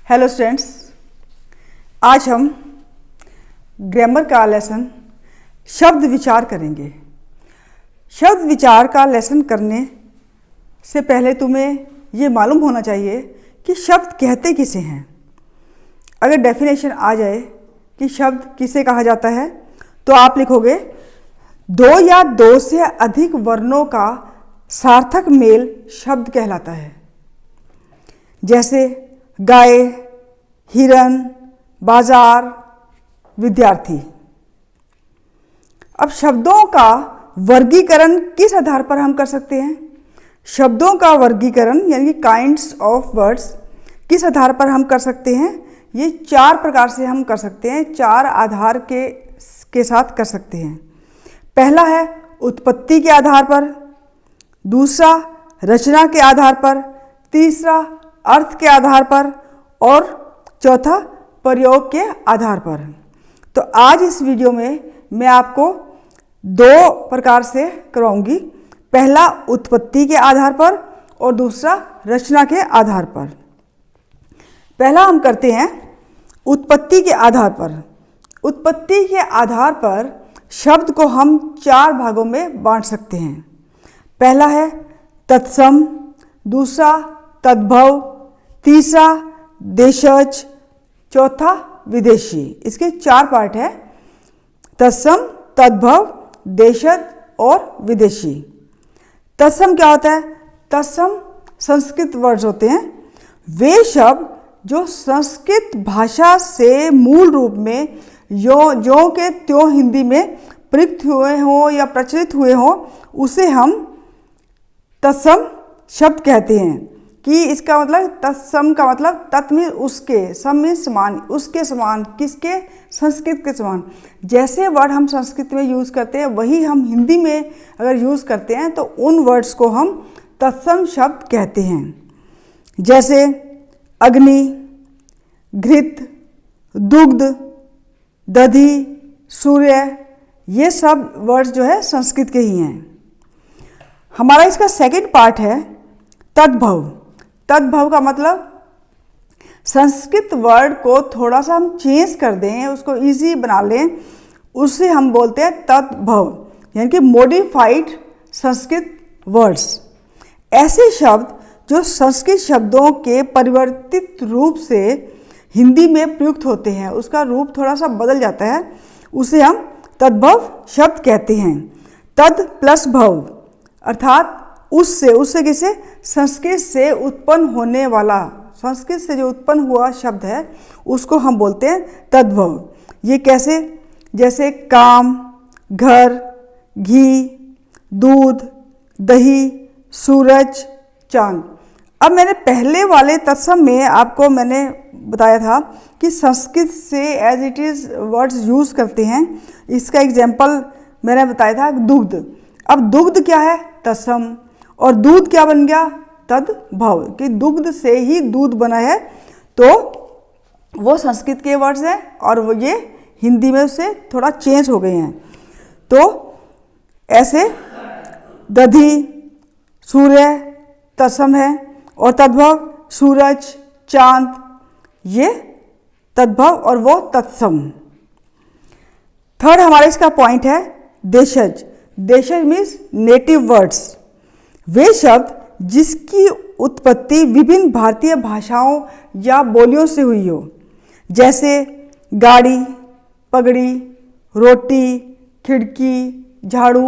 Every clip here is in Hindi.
हेलो स्टूडेंट्स, आज हम ग्रामर का लेसन शब्द विचार करेंगे। शब्द विचार का लेसन करने से पहले तुम्हें ये मालूम होना चाहिए कि शब्द कहते किसे हैं। अगर डेफिनेशन आ जाए कि शब्द किसे कहा जाता है तो आप लिखोगे दो या दो से अधिक वर्णों का सार्थक मेल शब्द कहलाता है। जैसे गाय, हिरन, बाजार, विद्यार्थी। अब शब्दों का वर्गीकरण किस आधार पर हम कर सकते हैं? शब्दों का वर्गीकरण यानी काइंड्स ऑफ वर्ड्स किस आधार पर हम कर सकते हैं? ये चार प्रकार से हम कर सकते हैं, चार आधार के साथ कर सकते हैं। पहला है उत्पत्ति के आधार पर, दूसरा रचना के आधार पर, तीसरा अर्थ के आधार पर और चौथा प्रयोग के आधार पर। तो आज इस वीडियो में मैं आपको दो प्रकार से करवाऊंगी। पहला उत्पत्ति के आधार पर और दूसरा रचना के आधार पर। पहला हम करते हैं उत्पत्ति के आधार पर। उत्पत्ति के आधार पर शब्द को हम चार भागों में बांट सकते हैं। पहला है तत्सम, दूसरा तद्भव, तीसरा देशज, चौथा विदेशी। इसके चार पार्ट है, तत्सम, तद्भव, देशज और विदेशी। तत्सम क्या होता है? तत्सम संस्कृत वर्ड्स होते हैं। वे शब्द जो संस्कृत भाषा से मूल रूप में ज्यों के त्यों हिंदी में प्रयुक्त हुए हों या प्रचलित हुए हों, उसे हम तत्सम शब्द कहते हैं। कि इसका मतलब तत्सम का मतलब तत् में उसके, सम में समान, उसके समान, किसके? संस्कृत के समान। जैसे वर्ड हम संस्कृत में यूज़ करते हैं वही हम हिंदी में अगर यूज़ करते हैं तो उन वर्ड्स को हम तत्सम शब्द कहते हैं। जैसे अग्नि, घृत, दुग्ध, दधि, सूर्य, ये सब वर्ड्स जो है संस्कृत के ही हैं। हमारा इसका सेकंड पार्ट है तद्भव। तद्भव का मतलब संस्कृत वर्ड को थोड़ा सा हम चेंज कर दें, उसको इजी बना लें, उससे हम बोलते हैं तद्भव, यानी कि मॉडिफाइड संस्कृत वर्ड्स। ऐसे शब्द जो संस्कृत शब्दों के परिवर्तित रूप से हिंदी में प्रयुक्त होते हैं, उसका रूप थोड़ा सा बदल जाता है, उसे हम तद्भव शब्द कहते हैं। तद प्लस भव अर्थात उससे किसे? संस्कृत से उत्पन्न होने वाला, संस्कृत से जो उत्पन्न हुआ शब्द है उसको हम बोलते हैं तद्भव। ये कैसे? जैसे काम, घर, घी, दूध, दही, सूरज, चांद। अब मैंने पहले वाले तत्सम में आपको मैंने बताया था कि संस्कृत से as it is words use करते हैं। इसका एग्जाम्पल मैंने बताया था दुग्ध। अब दुग्ध क्या है? तत्सम। और दूध क्या बन गया? तद्भव, कि दुग्ध से ही दूध बना है, तो वो संस्कृत के वर्ड्स हैं और वो ये हिंदी में उससे थोड़ा चेंज हो गए हैं। तो ऐसे दधि, सूर्य तत्सम है और तद्भव सूरज, चांद, ये तद्भव और वो तत्सम। थर्ड हमारा इसका पॉइंट है देशज। देशज मीन्स नेटिव वर्ड्स। वे शब्द जिसकी उत्पत्ति विभिन्न भारतीय भाषाओं या बोलियों से हुई हो, जैसे गाड़ी, पगड़ी, रोटी, खिड़की, झाड़ू।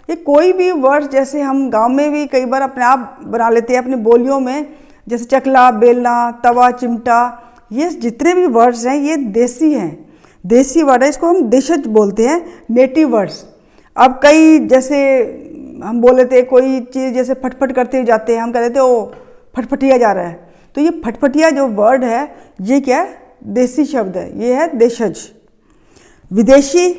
ये कोई भी वर्ड जैसे हम गांव में भी कई बार अपने आप बना लेते हैं अपनी बोलियों में, जैसे चकला, बेलना, तवा, चिमटा, ये जितने भी वर्ड्स हैं ये देसी हैं, देसी वर्ड है, इसको हम देशज बोलते हैं, नेटिव वर्ड्स। अब कई जैसे हम बोल लेते हैं कोई चीज़ जैसे फटफट करते हुए जाते हैं, हम कह देते हैं ओ फटफटिया जा रहा है, तो ये फटफटिया जो वर्ड है ये क्या है? देसी शब्द है, ये है देशज। विदेशी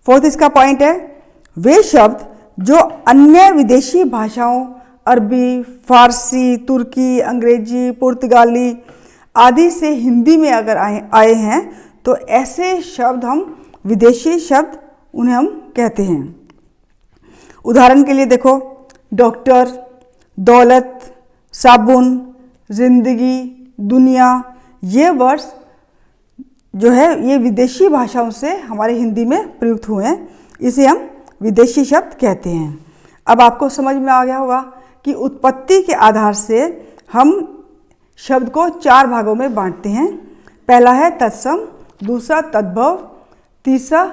फोर्थ इसका पॉइंट है वे शब्द जो अन्य विदेशी भाषाओं, अरबी, फारसी, तुर्की, अंग्रेजी, पुर्तगाली आदि से हिंदी में अगर आए हैं तो ऐसे शब्द हम विदेशी शब्द उन्हें हम कहते हैं। उदाहरण के लिए देखो डॉक्टर, दौलत, साबुन, जिंदगी, दुनिया, ये वर्ड्स जो है ये विदेशी भाषाओं से हमारे हिंदी में प्रयुक्त हुए हैं, इसे हम विदेशी शब्द कहते हैं। अब आपको समझ में आ गया होगा कि उत्पत्ति के आधार से हम शब्द को 4 भागों में बांटते हैं। पहला है तत्सम, दूसरा तद्भव, तीसरा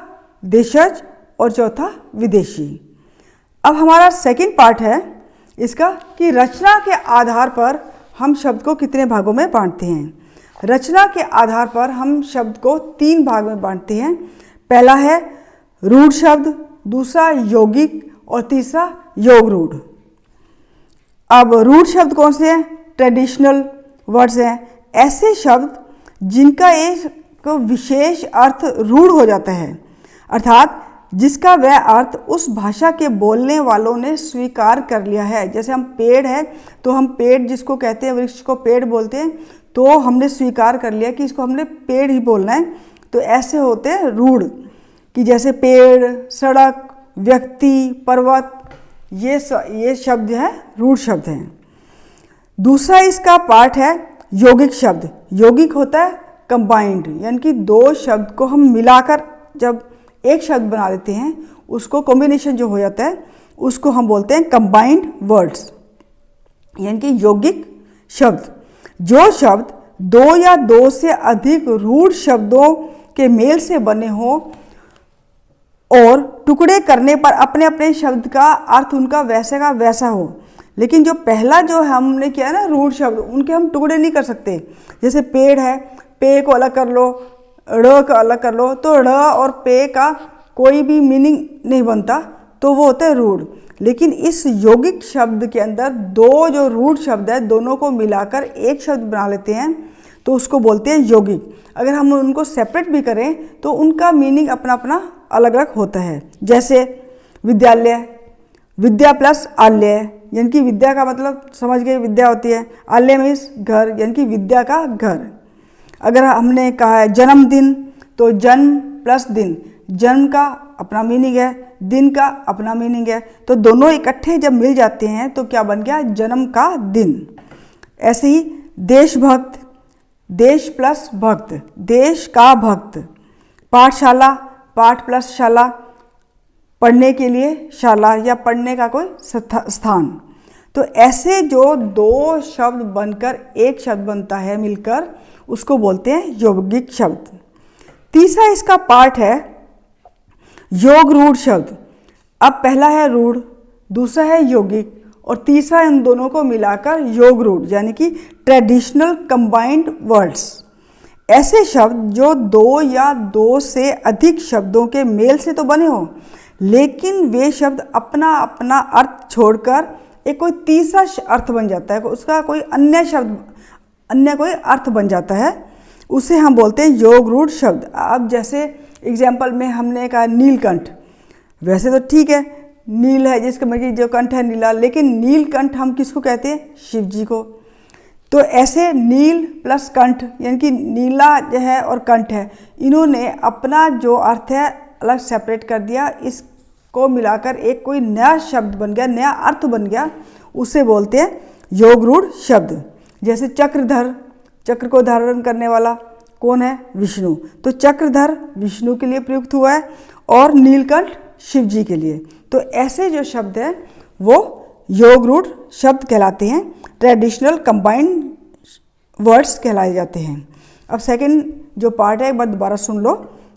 देशज और चौथा विदेशी। अब हमारा सेकंड पार्ट है इसका कि रचना के आधार पर हम शब्द को कितने भागों में बांटते हैं। रचना के आधार पर हम शब्द को 3 भाग में बांटते हैं। पहला है रूढ़ शब्द, दूसरा यौगिक और तीसरा योग रूढ़। अब रूढ़ शब्द कौन से हैं? ट्रेडिशनल वर्ड्स हैं, ऐसे शब्द जिनका एक विशेष अर्थ रूढ़ हो जाता है, अर्थात जिसका वह अर्थ उस भाषा के बोलने वालों ने स्वीकार कर लिया है। जैसे हम पेड़ है तो हम पेड़ जिसको कहते हैं, वृक्ष को पेड़ बोलते हैं, तो हमने स्वीकार कर लिया कि इसको हमने पेड़ ही बोलना है। तो ऐसे होते हैं रूढ़, कि जैसे पेड़, सड़क, व्यक्ति, पर्वत, ये शब्द है रूढ़ शब्द हैं। दूसरा इसका पार्ट है यौगिक शब्द। यौगिक होता है कंबाइंड, यानी कि 2 शब्द को हम मिलाकर जब एक शब्द बना देते हैं, उसको कॉम्बिनेशन जो हो जाता है उसको हम बोलते हैं कंबाइंड वर्ड्स, यानी कि यौगिक शब्द। जो शब्द 2 या 2 से अधिक रूढ़ शब्दों के मेल से बने हो और टुकड़े करने पर अपने अपने शब्द का अर्थ उनका वैसे का वैसा हो। लेकिन जो पहला जो हमने किया ना रूढ़ शब्द, उनके हम टुकड़े नहीं कर सकते। जैसे पेड़ है, पे को अलग कर लो, ड़ को अलग कर लो, तो ड़ और पे का कोई भी मीनिंग नहीं बनता, तो वो होता है रूढ़। लेकिन इस यौगिक शब्द के अंदर 2 जो रूढ़ शब्द है दोनों को मिलाकर एक शब्द बना लेते हैं, तो उसको बोलते हैं यौगिक। अगर हम उनको सेपरेट भी करें तो उनका मीनिंग अपना अपना अलग अलग होता है। जैसे विद्यालय, विद्या प्लस आलय, यानी कि विद्या का मतलब समझ गए विद्या होती है, आलय मीन्स घर, यानी कि विद्या का घर। अगर हमने कहा है जन्मदिन, तो जन्म प्लस दिन, जन्म का अपना मीनिंग है, दिन का अपना मीनिंग है, तो दोनों इकट्ठे जब मिल जाते हैं तो क्या बन गया? जन्म का दिन। ऐसे ही देशभक्त, देश प्लस भक्त, देश का भक्त। पाठशाला, पाठ प्लस शाला, पढ़ने के लिए शाला या पढ़ने का कोई स्थान। तो ऐसे जो 2 शब्द बनकर एक शब्द बनता है मिलकर, उसको बोलते हैं यौगिक शब्द। तीसरा इसका पार्ट है योग रूढ़ शब्द। अब पहला है रूढ़, दूसरा है यौगिक और तीसरा इन दोनों को मिलाकर योग रूढ़, यानी कि ट्रेडिशनल कंबाइंड वर्ड्स। ऐसे शब्द जो 2 या 2 से अधिक शब्दों के मेल से तो बने हो, लेकिन वे शब्द अपना अपना अर्थ छोड़कर एक कोई तीसरा अर्थ बन जाता है, उसका कोई अन्य शब्द, अन्य कोई अर्थ बन जाता है, उसे हम बोलते हैं योग रूढ़ शब्द। अब जैसे एग्जाम्पल में हमने कहा नीलकंठ, वैसे तो ठीक है नील है जिसका मतलब जो कंठ है नीला, लेकिन नीलकंठ हम किसको कहते हैं? शिव जी को। तो ऐसे नील प्लस कंठ, यानी कि नीला जो है और कंठ है, इन्होंने अपना जो अर्थ है अलग सेपरेट कर दिया, इसको मिलाकर एक कोई नया शब्द बन गया, नया अर्थ बन गया, उसे बोलते हैं योग रूढ़ शब्द। जैसे चक्रधर, चक्र को धारण करने वाला कौन है? विष्णु, तो चक्रधर विष्णु के लिए प्रयुक्त हुआ है और नीलकंठ शिव जी के लिए। तो ऐसे जो शब्द हैं वो योग रूढ़ शब्द कहलाते हैं, ट्रेडिशनल कंबाइंड वर्ड्स कहलाए जाते हैं। अब सेकंड जो पार्ट है एक बार दोबारा सुन लो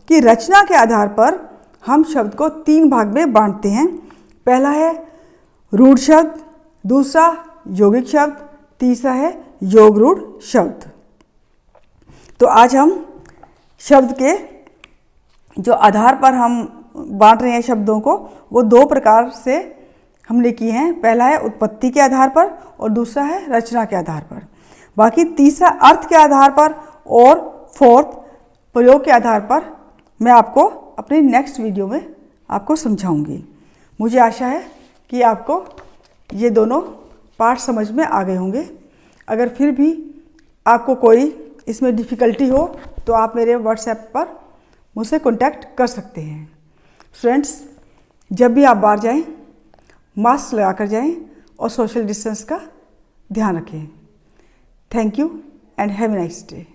कि रचना के आधार पर हम शब्द को 3 भाग में बांटते हैं। पहला है रूढ़ शब्द, दूसरा यौगिक शब्द, तीसरा है योग रूढ़ शब्द। तो आज हम शब्द के जो आधार पर हम बांट रहे हैं शब्दों को, वो 2 प्रकार से हमने किए हैं। पहला है उत्पत्ति के आधार पर और दूसरा है रचना के आधार पर। बाकी तीसरा अर्थ के आधार पर और फोर्थ प्रयोग के आधार पर मैं आपको अपनी नेक्स्ट वीडियो में आपको समझाऊंगी। मुझे आशा है कि आपको ये दोनों पार्ट समझ में आ गए होंगे। अगर फिर भी आपको कोई इसमें डिफ़िकल्टी हो तो आप मेरे व्हाट्सएप पर मुझसे कॉन्टैक्ट कर सकते हैं। फ्रेंड्स, जब भी आप बाहर जाएं मास्क लगा कर जाएं और सोशल डिस्टेंस का ध्यान रखें। Thank you and have a nice day.